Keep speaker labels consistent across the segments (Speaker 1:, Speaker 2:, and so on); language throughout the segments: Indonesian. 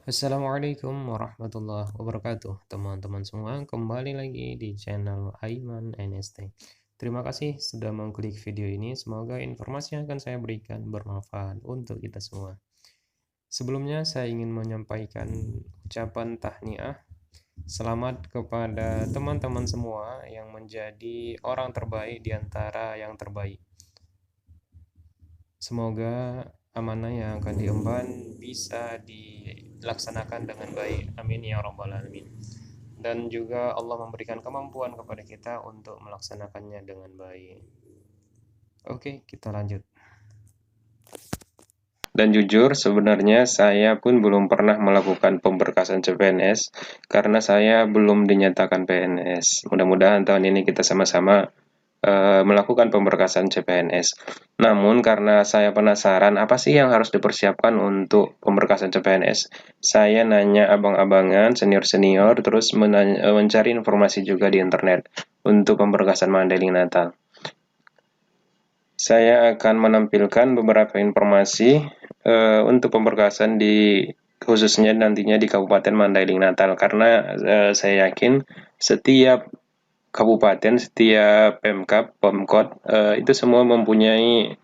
Speaker 1: Assalamualaikum warahmatullahi wabarakatuh, teman-teman semua. Kembali lagi di channel Aiman NST. Terima kasih sudah mengklik video ini. Semoga informasi yang akan saya berikan bermanfaat untuk kita semua. Sebelumnya saya ingin menyampaikan ucapan tahniah selamat kepada teman-teman semua yang menjadi orang terbaik di antara yang terbaik. Semoga amanah yang akan diemban bisa dilaksanakan dengan baik. Amin ya rabbal alamin. Dan juga Allah memberikan kemampuan kepada kita untuk melaksanakannya dengan baik. Oke, kita lanjut. Dan jujur, sebenarnya saya pun belum pernah melakukan pemberkasan CPNS karena saya belum dinyatakan PNS. Mudah-mudahan tahun ini kita sama-sama melakukan pemberkasan CPNS. Namun karena saya penasaran apa sih yang harus dipersiapkan untuk pemberkasan CPNS, saya nanya abang-abangan, senior-senior, terus mencari informasi juga di internet untuk pemberkasan Mandailing Natal. Saya akan menampilkan beberapa informasi untuk pemberkasan khususnya nantinya di Kabupaten Mandailing Natal karena saya yakin setiap kabupaten, setiap Pemkab, Pemkot itu semua mempunyai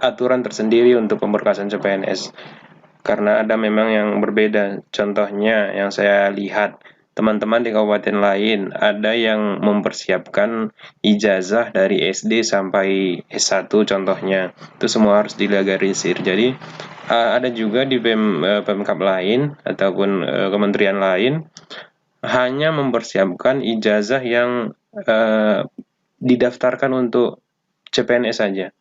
Speaker 1: aturan tersendiri untuk pemberkasan CPNS karena ada memang yang berbeda. Contohnya yang saya lihat teman-teman di kabupaten lain ada yang mempersiapkan ijazah dari SD sampai S1 contohnya. Itu semua harus dilegalisir. Jadi ada juga di Pemkab lain ataupun kementerian lain hanya mempersiapkan ijazah yang didaftarkan untuk CPNS saja.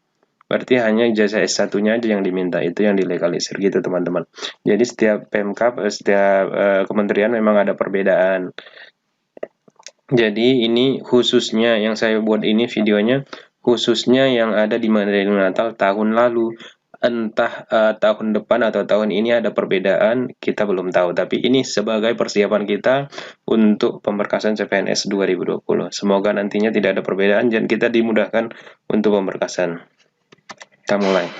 Speaker 1: Berarti hanya ijazah S1-nya aja yang diminta, itu yang dilegalisir gitu teman-teman. Jadi setiap Pemkab, setiap kementerian memang ada perbedaan. Jadi ini khususnya yang saya buat ini videonya, khususnya yang ada di Mandailing Natal tahun lalu. Entah tahun depan atau tahun ini ada perbedaan, kita belum tahu. Tapi ini sebagai persiapan kita untuk pemberkasan CPNS 2020. Semoga nantinya tidak ada perbedaan dan kita dimudahkan untuk pemberkasan. Kita mulai.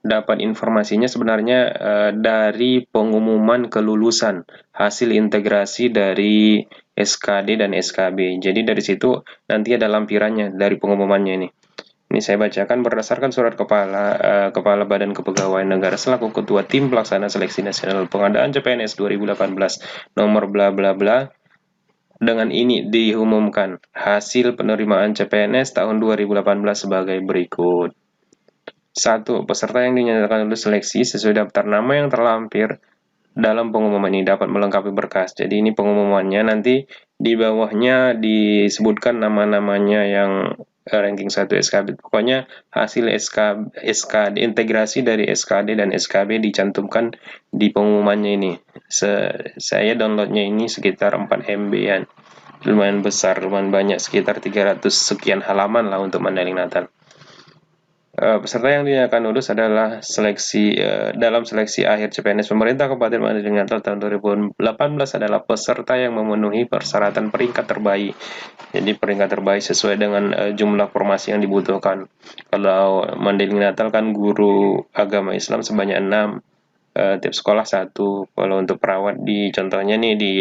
Speaker 1: Dapat informasinya sebenarnya dari pengumuman kelulusan hasil integrasi dari SKD dan SKB. Jadi dari situ nanti ada lampirannya dari pengumumannya ini. Ini saya bacakan berdasarkan surat Kepala Badan Kepegawaian Negara selaku Ketua Tim Pelaksana Seleksi Nasional Pengadaan CPNS 2018 nomor bla bla bla. Dengan ini diumumkan hasil penerimaan CPNS tahun 2018 sebagai berikut. 1. Peserta yang dinyatakan lulus seleksi sesuai daftar nama yang terlampir dalam pengumuman ini dapat melengkapi berkas. Jadi ini pengumumannya, nanti di bawahnya disebutkan nama-namanya yang ranking 1 SKB. Pokoknya hasil SKD, integrasi dari SKD dan SKB dicantumkan di pengumumannya ini. Saya downloadnya ini sekitar 4 MB-an. Lumayan besar, lumayan banyak, sekitar 300 sekian halaman lah untuk Mandailing Natal. Peserta yang dinyatakan lulus adalah dalam seleksi akhir CPNS pemerintah Kabupaten Mandailing Natal tahun 2018 adalah peserta yang memenuhi persyaratan peringkat terbaik. Jadi peringkat terbaik sesuai dengan jumlah formasi yang dibutuhkan. Kalau Mandailing Natal kan guru agama Islam sebanyak 6, tiap sekolah 1. Kalau untuk perawat contohnya nih di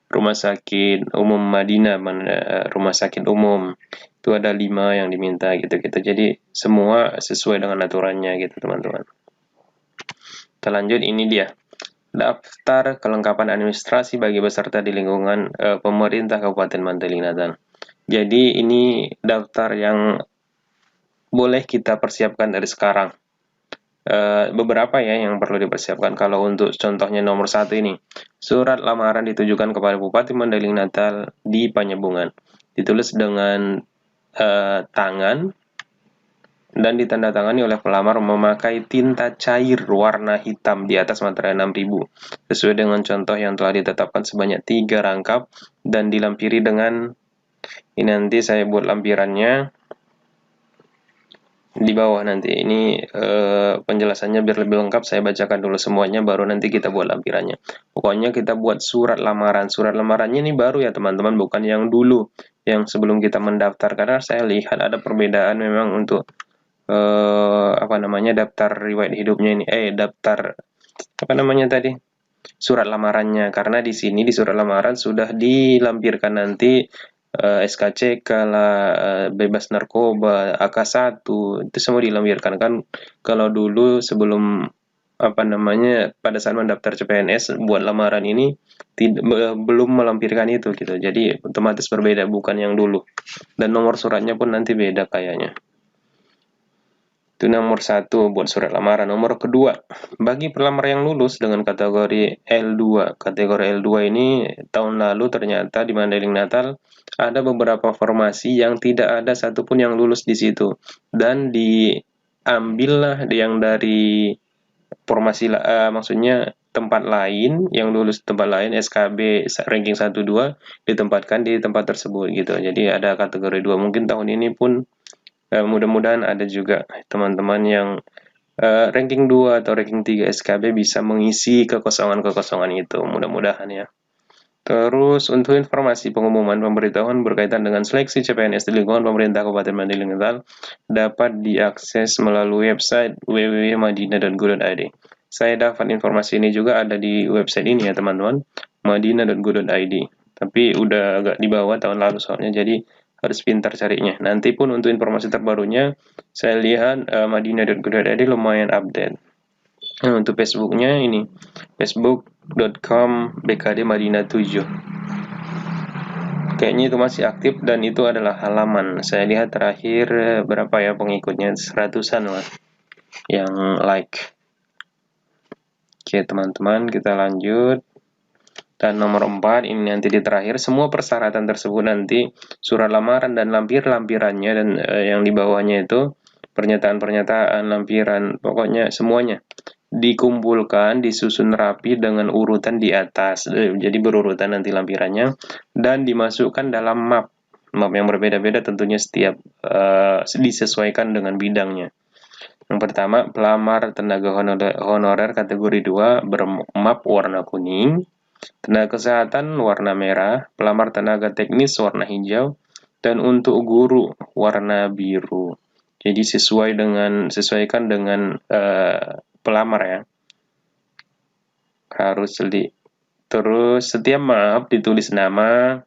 Speaker 1: Rumah Sakit Umum Madinah, rumah sakit umum itu ada 5 yang diminta gitu-gitu. Jadi semua sesuai dengan aturannya gitu teman-teman. Kita lanjut, ini dia daftar kelengkapan administrasi bagi peserta di lingkungan pemerintah Kabupaten Mandailing Natal. Jadi ini daftar yang boleh kita persiapkan dari sekarang. Beberapa ya yang perlu dipersiapkan. Kalau untuk contohnya nomor 1 ini, surat lamaran ditujukan kepada Bupati Mandailing Natal di Panyebungan, ditulis dengan tangan dan ditandatangani oleh pelamar memakai tinta cair warna hitam di atas materai 6000 sesuai dengan contoh yang telah ditetapkan sebanyak 3 rangkap dan dilampiri dengan ini. Nanti saya buat lampirannya di bawah, nanti ini penjelasannya biar lebih lengkap saya bacakan dulu semuanya baru nanti kita buat lampirannya. Pokoknya kita buat surat lamaran. Surat lamarannya ini baru ya teman-teman, bukan yang dulu yang sebelum kita mendaftar, karena saya lihat ada perbedaan memang untuk apa namanya, daftar riwayat hidupnya ini, daftar apa namanya tadi, surat lamarannya, karena di sini di surat lamaran sudah dilampirkan nanti SKCK lah, bebas narkoba, AK1, itu semua dilampirkan kan. Kalau dulu sebelum apa namanya, pada saat mendaftar CPNS buat lamaran ini belum melampirkan itu gitu. Jadi otomatis berbeda, bukan yang dulu. Dan nomor suratnya pun nanti beda kayaknya. Itu nomor satu buat surat lamaran. Nomor kedua, bagi pelamar yang lulus dengan kategori L2. Kategori L2 ini tahun lalu ternyata di Mandailing Natal ada beberapa formasi yang tidak ada satupun yang lulus di situ. Dan diambillah yang dari formasi, maksudnya tempat lain, yang lulus tempat lain SKB ranking 1-2 ditempatkan di tempat tersebut gitu. Jadi ada kategori 2. Mungkin tahun ini pun mudah-mudahan ada juga teman-teman yang ranking 2 atau ranking 3 SKB bisa mengisi kekosongan-kekosongan itu, mudah-mudahan ya. Terus untuk informasi pengumuman pemberitahuan berkaitan dengan seleksi CPNS di lingkungan pemerintah Kabupaten Mandailing Natal dapat diakses melalui website www.madina.go.id. Saya dapat informasi ini juga ada di website ini ya teman-teman, madina.go.id. Tapi udah agak di bawah tahun lalu soalnya, jadi harus pintar carinya. Nanti pun untuk informasi terbarunya, saya lihat madina.go.id lumayan update. Nah, untuk Facebooknya ini, facebook.com BKD Madinah 7. Kayaknya itu masih aktif dan itu adalah halaman. Saya lihat terakhir berapa ya pengikutnya, 100-an lah yang like. Oke teman-teman, kita lanjut. Dan nomor 4 ini nanti di terakhir, semua persyaratan tersebut nanti surat lamaran dan lampirannya dan yang di bawahnya itu pernyataan-pernyataan, lampiran, pokoknya semuanya dikumpulkan, disusun rapi dengan urutan di atas. Jadi berurutan nanti lampirannya dan dimasukkan dalam map yang berbeda-beda tentunya, setiap disesuaikan dengan bidangnya. Yang pertama, pelamar tenaga honorer kategori 2 bermap warna kuning, tenaga kesehatan warna merah, pelamar tenaga teknis warna hijau, dan untuk guru warna biru. Jadi sesuaikan dengan pelamar ya. Harus terus setiap map ditulis nama,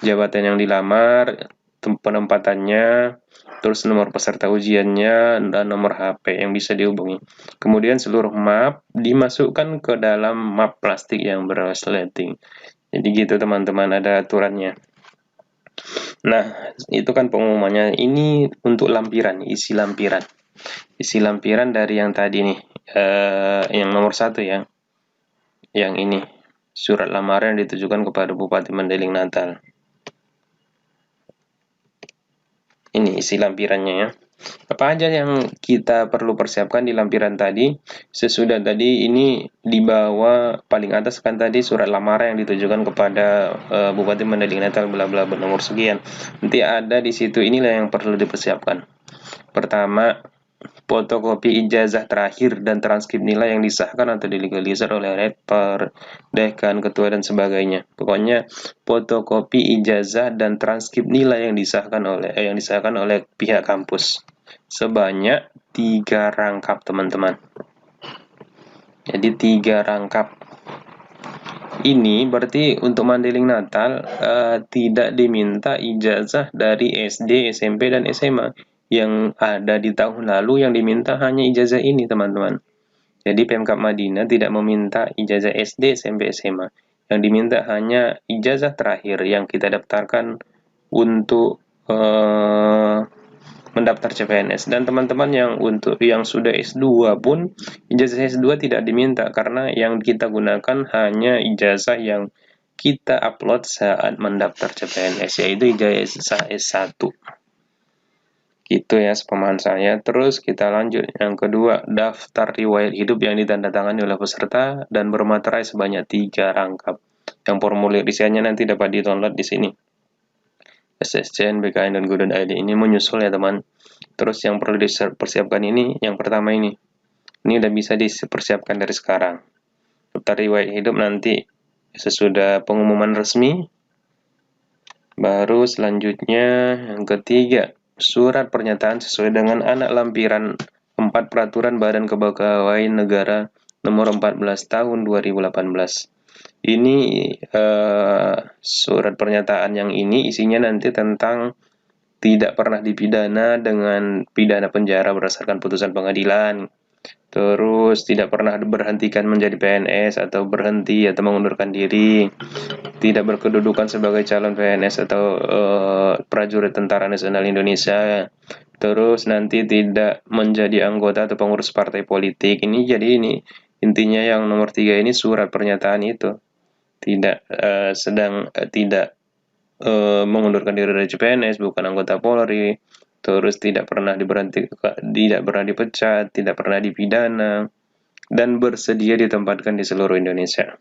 Speaker 1: jabatan yang dilamar, penempatannya, terus nomor peserta ujiannya, dan nomor HP yang bisa dihubungi. Kemudian seluruh map dimasukkan ke dalam map plastik yang berresleting. Jadi gitu teman-teman, ada aturannya. Nah, itu kan pengumumannya. Ini untuk lampiran, isi lampiran. Isi lampiran dari yang tadi nih, yang nomor 1 ya. Yang ini, surat lamaran yang ditujukan kepada Bupati Mandailing Natal. Ini isi lampirannya ya. Apa aja yang kita perlu persiapkan di lampiran tadi? Sesudah tadi ini di bawah paling atas kan tadi surat lamaran yang ditujukan kepada Bupati Mandailing Natal bla bla bernomor sekian. Nanti ada di situ, inilah yang perlu dipersiapkan. Pertama, fotokopi ijazah terakhir dan transkrip nilai yang disahkan atau dilegalisir oleh rektor, dekan, ketua, dan sebagainya. Pokoknya fotokopi ijazah dan transkrip nilai yang disahkan oleh pihak kampus sebanyak 3 rangkap teman-teman. Jadi 3 rangkap. Ini berarti untuk Mandailing Natal tidak diminta ijazah dari SD, SMP, dan SMA. Yang ada di tahun lalu yang diminta hanya ijazah ini teman-teman. Jadi Pemkab Madinah tidak meminta ijazah SD, SMP, SMA. Yang diminta hanya ijazah terakhir yang kita daftarkan untuk mendaftar CPNS. Dan teman-teman yang sudah S2 pun ijazah S2 tidak diminta, karena yang kita gunakan hanya ijazah yang kita upload saat mendaftar CPNS, yaitu ijazah S1. Gitu ya sepemahaman saya. Terus kita lanjut. Yang kedua, daftar riwayat hidup yang ditandatangani oleh peserta dan bermaterai sebanyak 3 rangkap. Yang formulir isiannya nanti dapat di-download di sini. SSCN, BKN, dan Go.id ini menyusul ya teman. Terus yang perlu dipersiapkan ini, yang pertama ini. Ini udah bisa dipersiapkan dari sekarang. Daftar riwayat hidup nanti sesudah pengumuman resmi. Baru selanjutnya yang ketiga, surat pernyataan sesuai dengan anak lampiran 4 Peraturan Badan Kepegawaian Negara Nomor 14 Tahun 2018. Ini surat pernyataan yang ini isinya nanti tentang tidak pernah dipidana dengan pidana penjara berdasarkan putusan pengadilan, terus tidak pernah berhentikan menjadi PNS atau berhenti atau mengundurkan diri, tidak berkedudukan sebagai calon PNS atau prajurit Tentara Nasional Indonesia, terus nanti tidak menjadi anggota atau pengurus partai politik. Ini intinya yang nomor 3 ini surat pernyataan itu tidak mengundurkan diri dari CPNS, bukan anggota Polri, terus tidak pernah tidak pernah dipecat, tidak pernah dipidana, dan bersedia ditempatkan di seluruh Indonesia.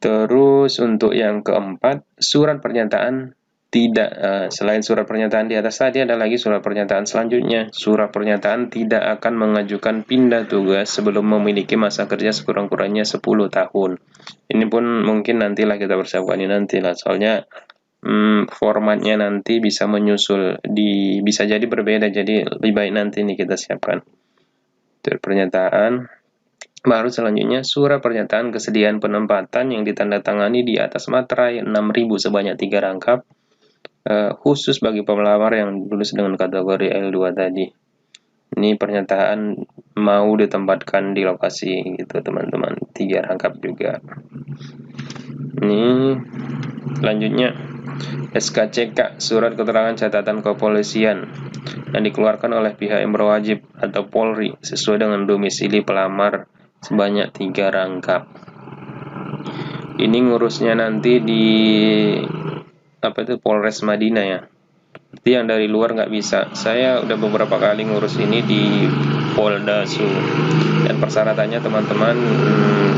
Speaker 1: Terus untuk yang keempat, surat pernyataan tidak, selain surat pernyataan di atas tadi ada lagi surat pernyataan selanjutnya. Surat pernyataan tidak akan mengajukan pindah tugas sebelum memiliki masa kerja sekurang-kurangnya 10 tahun. Ini pun mungkin nantilah kita persiapkan ini nantilah, soalnya formatnya nanti bisa menyusul bisa jadi berbeda, jadi lebih baik nanti nih kita siapkan. Surat pernyataan. Baru selanjutnya surat pernyataan kesediaan penempatan yang ditandatangani di atas materai 6.000 sebanyak 3 rangkap, khusus bagi pemelamar yang lulus dengan kategori L2 tadi. Ini pernyataan mau ditempatkan di lokasi gitu teman-teman, 3 rangkap juga. Ini selanjutnya SKCK, surat keterangan catatan kepolisian yang dikeluarkan oleh pihak yang berwajib atau Polri sesuai dengan domisili pelamar sebanyak 3 rangkap. Ini ngurusnya nanti di Polres Madinah ya. Berarti yang dari luar nggak bisa. Saya udah beberapa kali ngurus ini di Polda Su. Dan persyaratannya teman-teman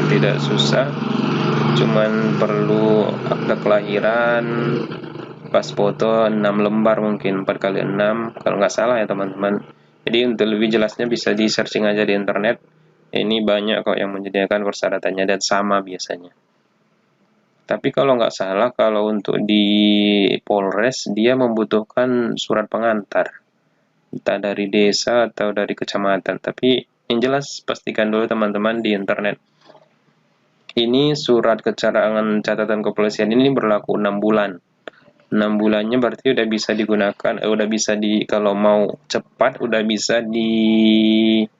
Speaker 1: tidak susah. Cuman perlu akta kelahiran, pas foto 6 lembar mungkin 4x6 kalau nggak salah ya teman-teman. Jadi untuk lebih jelasnya bisa di searching aja di internet. Ini banyak kok yang menyediakan persyaratannya dan sama biasanya. Tapi kalau nggak salah, kalau untuk di Polres dia membutuhkan surat pengantar, entah dari desa atau dari kecamatan. Tapi yang jelas pastikan dulu teman-teman di internet. Ini surat keterangan catatan kepolisian ini berlaku 6 bulan. 6 bulannya berarti udah bisa digunakan, kalau mau cepat udah bisa dibuat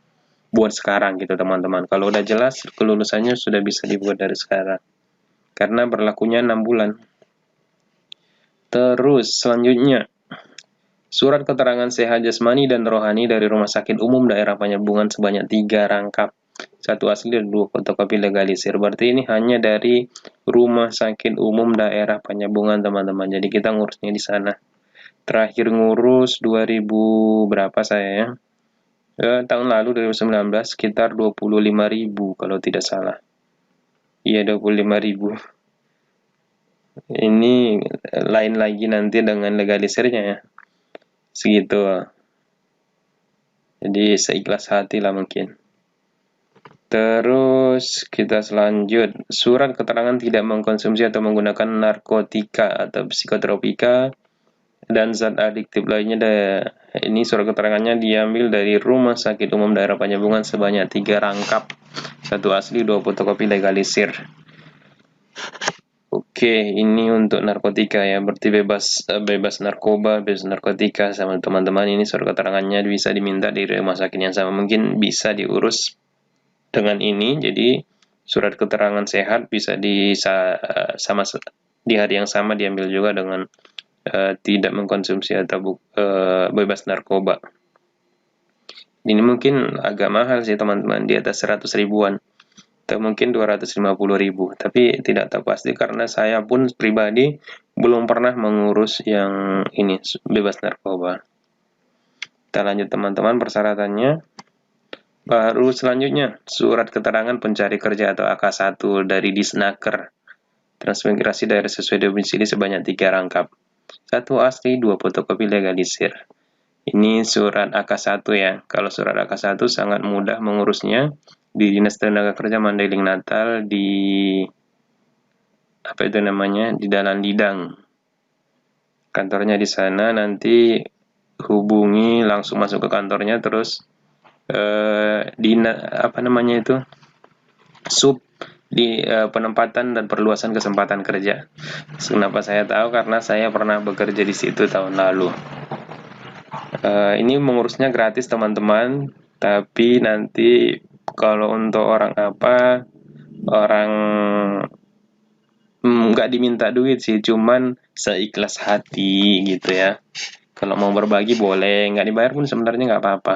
Speaker 1: sekarang gitu teman-teman. Kalau udah jelas kelulusannya sudah bisa dibuat dari sekarang. Karena berlakunya 6 bulan. Terus selanjutnya, surat keterangan sehat jasmani dan rohani dari Rumah Sakit Umum Daerah Penyambungan sebanyak 3 rangkap. 1 asli dan 2 fotokopi legalisir. Berarti ini hanya dari Rumah Sakit Umum Daerah Penyambungan teman-teman. Jadi kita ngurusnya di sana. Terakhir ngurus 2000 berapa saya ya? Tahun lalu 2019 sekitar 25.000 kalau tidak salah. Iya 25.000. Ini lain lagi nanti dengan legalisirnya ya. Segitu. Jadi seikhlas hati lah mungkin. Terus kita selanjut, surat keterangan tidak mengkonsumsi atau menggunakan narkotika atau psikotropika dan zat adiktif lainnya. Ini surat keterangannya diambil dari Rumah Sakit Umum Daerah Penyambungan sebanyak 3 rangkap, 1 asli 2 fotokopi legalisir. Oke, ini untuk narkotika ya, berarti bebas narkoba, bebas narkotika sama teman-teman. Ini surat keterangannya bisa diminta di rumah sakit yang sama, mungkin bisa diurus dengan ini. Jadi surat keterangan sehat bisa di hari yang sama diambil juga dengan tidak mengkonsumsi atau bebas narkoba. Ini mungkin agak mahal sih teman-teman, di atas 100 ribuan atau mungkin 250.000, tapi tidak tahu pasti karena saya pun pribadi belum pernah mengurus yang ini bebas narkoba. Kita lanjut teman-teman persyaratannya. Baru selanjutnya surat keterangan pencari kerja atau AK1 dari Disnaker, transmigrasi daerah sesuai domisili sebanyak 3 rangkap, 1 asli 2 fotokopi legalisir. Ini surat AK1 ya. Kalau surat AK1 sangat mudah mengurusnya di Dinas Tenaga Kerja Mandailing Natal di Dalan Lidang. Kantornya di sana, nanti hubungi langsung masuk ke kantornya, terus apa namanya itu, sub di penempatan dan perluasan kesempatan kerja. Kenapa saya tahu? Karena saya pernah bekerja di situ tahun lalu. Ini mengurusnya gratis teman-teman, tapi nanti kalau untuk orang nggak diminta duit sih, cuman seikhlas hati gitu ya. Kalau mau berbagi boleh, nggak dibayar pun sebenarnya nggak apa-apa.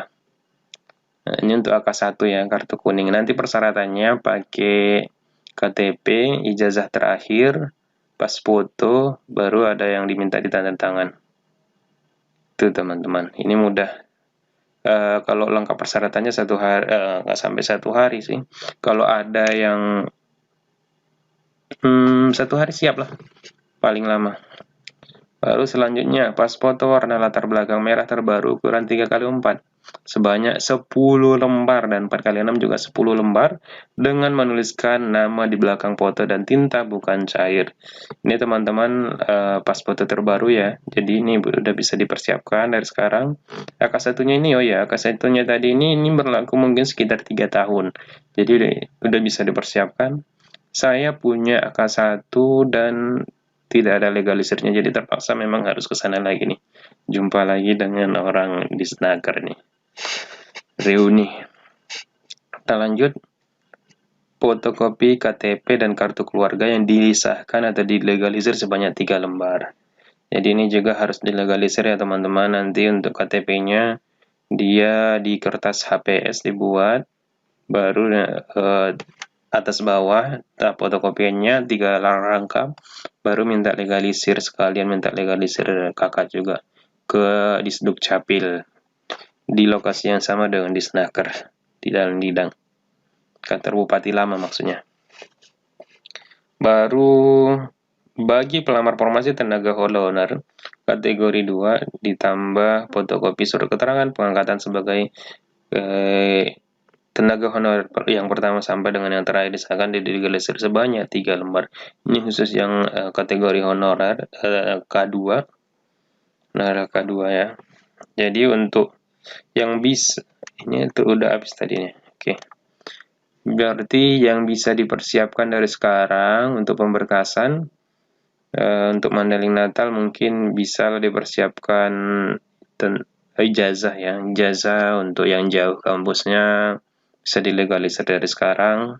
Speaker 1: Nah, ini untuk AK1 ya, kartu kuning. Nanti persyaratannya pakai KTP, ijazah terakhir, pas foto, baru ada yang diminta ditandatangan. Itu teman-teman, ini mudah. Kalau lengkap persyaratannya 1 hari, nggak sampai 1 hari sih. Kalau ada yang 1 hari siap lah, paling lama. Baru selanjutnya, pas foto warna latar belakang merah terbaru ukuran 3x4 sebanyak 10 lembar dan 4x6 juga 10 lembar dengan menuliskan nama di belakang foto dan tinta bukan cair. Ini teman-teman pas foto terbaru ya. Jadi ini udah bisa dipersiapkan dari sekarang. AK1-nya ini AK1-nya tadi ini berlaku mungkin sekitar 3 tahun. Jadi udah bisa dipersiapkan. Saya punya AK1 dan tidak ada legalisirnya, jadi terpaksa memang harus ke sana lagi nih. Jumpa lagi dengan orang di Snaker nih. Reuni. Kita lanjut. Fotokopi KTP dan kartu keluarga yang disahkan atau dilegalisir sebanyak 3 lembar. Jadi ini juga harus dilegalisir ya teman-teman. Nanti untuk KTP-nya dia di kertas HPS dibuat, baru atas bawah fotokopiannya 3 rangkap, baru minta legalisir, sekalian minta legalisir kakak juga ke Disduk Capil di lokasi yang sama dengan di Snaker di dalam Lidang, kantor Bupati Lama maksudnya. Baru bagi pelamar formasi tenaga honorer kategori 2 ditambah fotokopi surat keterangan pengangkatan sebagai tenaga honorer yang pertama sampai dengan yang terakhir disahkan dilegalisir sebanyak 3 lembar. Ini khusus yang kategori honorer K2. Nah, K2 ya. Jadi untuk yang bis ini itu udah habis tadi nih. Oke. Berarti yang bisa dipersiapkan dari sekarang untuk pemberkasan untuk Mandeling Natal mungkin bisa dipersiapkan ijazah ya, ijazah untuk yang jauh kampusnya bisa dilegalisir dari sekarang.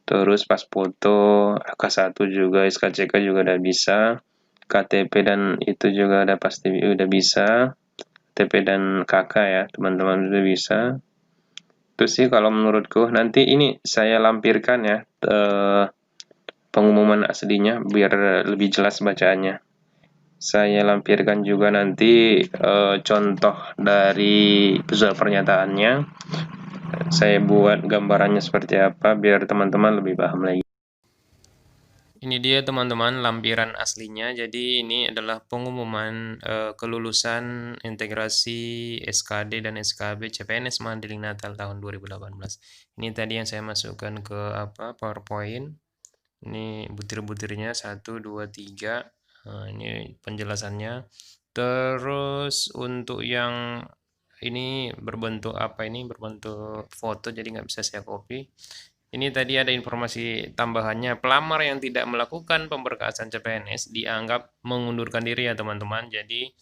Speaker 1: Terus pas foto AK1 juga, SKCK juga udah bisa, KTP dan itu juga udah pasti udah bisa, KTP dan KK ya teman-teman udah bisa. Terus sih kalau menurutku nanti ini saya lampirkan ya pengumuman aslinya biar lebih jelas bacaannya. Saya lampirkan juga nanti contoh dari visual pernyataannya. Saya buat gambarannya seperti apa biar teman-teman lebih paham lagi. Ini dia teman-teman lampiran aslinya. Jadi ini adalah pengumuman kelulusan integrasi SKD dan SKB CPNS Mandeling Natal tahun 2018. Ini tadi yang saya masukkan ke PowerPoint. Ini butir-butirnya 1, 2, 3. Nah, ini penjelasannya. Terus untuk yang ini berbentuk berbentuk foto, jadi nggak bisa saya copy. Ini tadi ada informasi tambahannya, pelamar yang tidak melakukan pemberkasan CPNS dianggap mengundurkan diri ya teman-teman. Jadi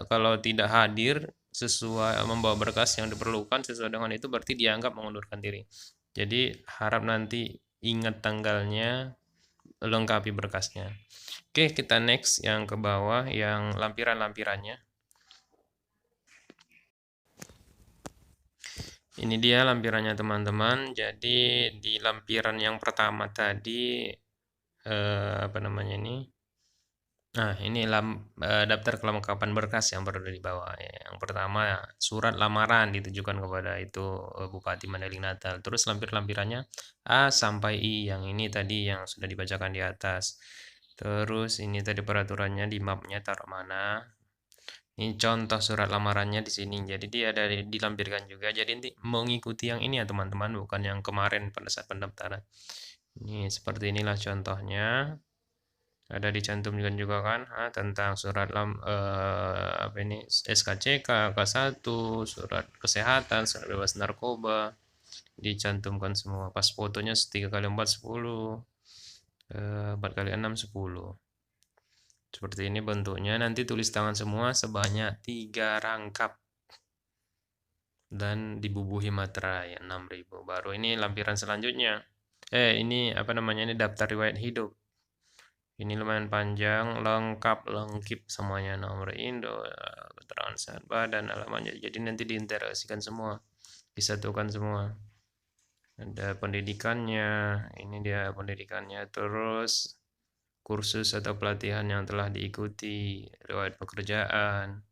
Speaker 1: kalau tidak hadir sesuai membawa berkas yang diperlukan sesuai dengan itu berarti dianggap mengundurkan diri. Jadi harap nanti ingat tanggalnya, lengkapi berkasnya. Oke, kita next yang ke bawah, yang lampiran-lampirannya. Ini dia lampirannya teman-teman. Jadi di lampiran yang pertama tadi apa namanya ini? Nah, ini daftar kelengkapan berkas yang perlu dibawa. Yang pertama surat lamaran ditujukan kepada itu Bupati Mandeling Natal. Terus lampir-lampirannya A sampai I, yang ini tadi yang sudah dibacakan di atas. Terus ini tadi peraturannya di mapnya taruh mana. Ini contoh surat lamarannya di sini. Jadi dia ada dilampirkan juga. Jadi nanti mengikuti yang ini ya teman-teman, bukan yang kemarin pada saat pendaftaran. Ini seperti inilah contohnya. Ada dicantumkan juga kan tentang surat apa ini SKCK, K1, surat kesehatan, surat bebas narkoba, dicantumkan semua. Pas fotonya 3 kali 4 10, 4 kali 6 10. Seperti ini bentuknya. Nanti tulis tangan semua sebanyak 3 rangkap dan dibubuhi materai 6.000. Baru ini lampiran selanjutnya. Ini apa namanya, ini daftar riwayat hidup. Ini lumayan panjang, lengkap, lengkip semuanya, nomor Indo, keterangan sehat badan, alamatnya. Jadi nanti diintegrasikan semua, disatukan semua. Ada pendidikannya, ini dia pendidikannya, terus kursus atau pelatihan yang telah diikuti, riwayat pekerjaan,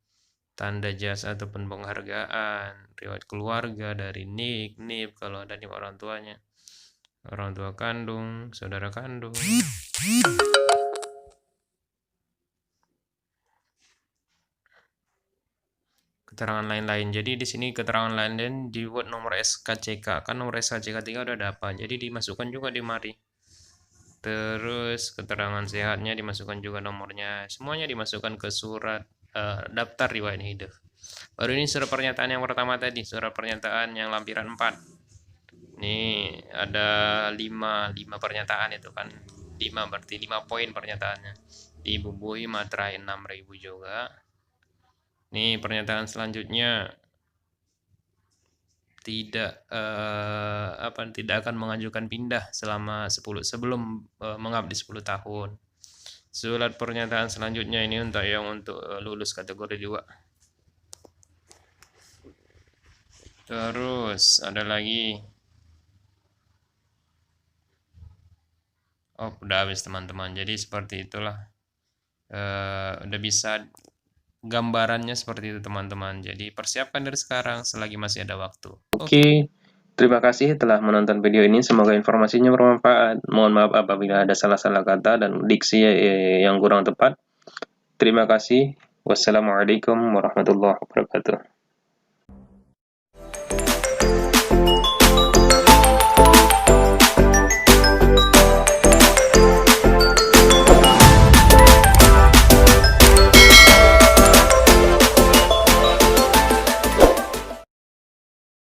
Speaker 1: tanda jasa ataupun penghargaan, riwayat keluarga dari NIK, NIP kalau ada nih orang tuanya, orang tua kandung, saudara kandung. Keterangan lain-lain. Jadi di sini keterangan lain-lain dibuat nomor SKCK. Kan nomor SKCK 3 udah dapat. Jadi dimasukkan juga di mari. Terus keterangan sehatnya dimasukkan juga nomornya. Semuanya dimasukkan ke surat daftar riwayat hidup. Baru ini surat pernyataan yang pertama tadi, surat pernyataan yang lampiran 4. Ini ada 5 pernyataan itu kan. 5 berarti 5 poin pernyataannya. Dibubuhi materai 6.000 juga. Nih pernyataan selanjutnya tidak akan mengajukan pindah selama 10 sebelum mengabdi 10 tahun. Surat pernyataan selanjutnya ini untuk lulus kategori 2. Terus ada lagi. Oh, udah habis teman-teman. Jadi seperti itulah. Udah bisa gambarannya seperti itu teman-teman. Jadi persiapkan dari sekarang selagi masih ada waktu. Oke. Terima kasih telah menonton video ini. Semoga informasinya bermanfaat. Mohon maaf apabila ada salah-salah kata dan diksi yang kurang tepat. Terima kasih. Wassalamualaikum warahmatullahi wabarakatuh.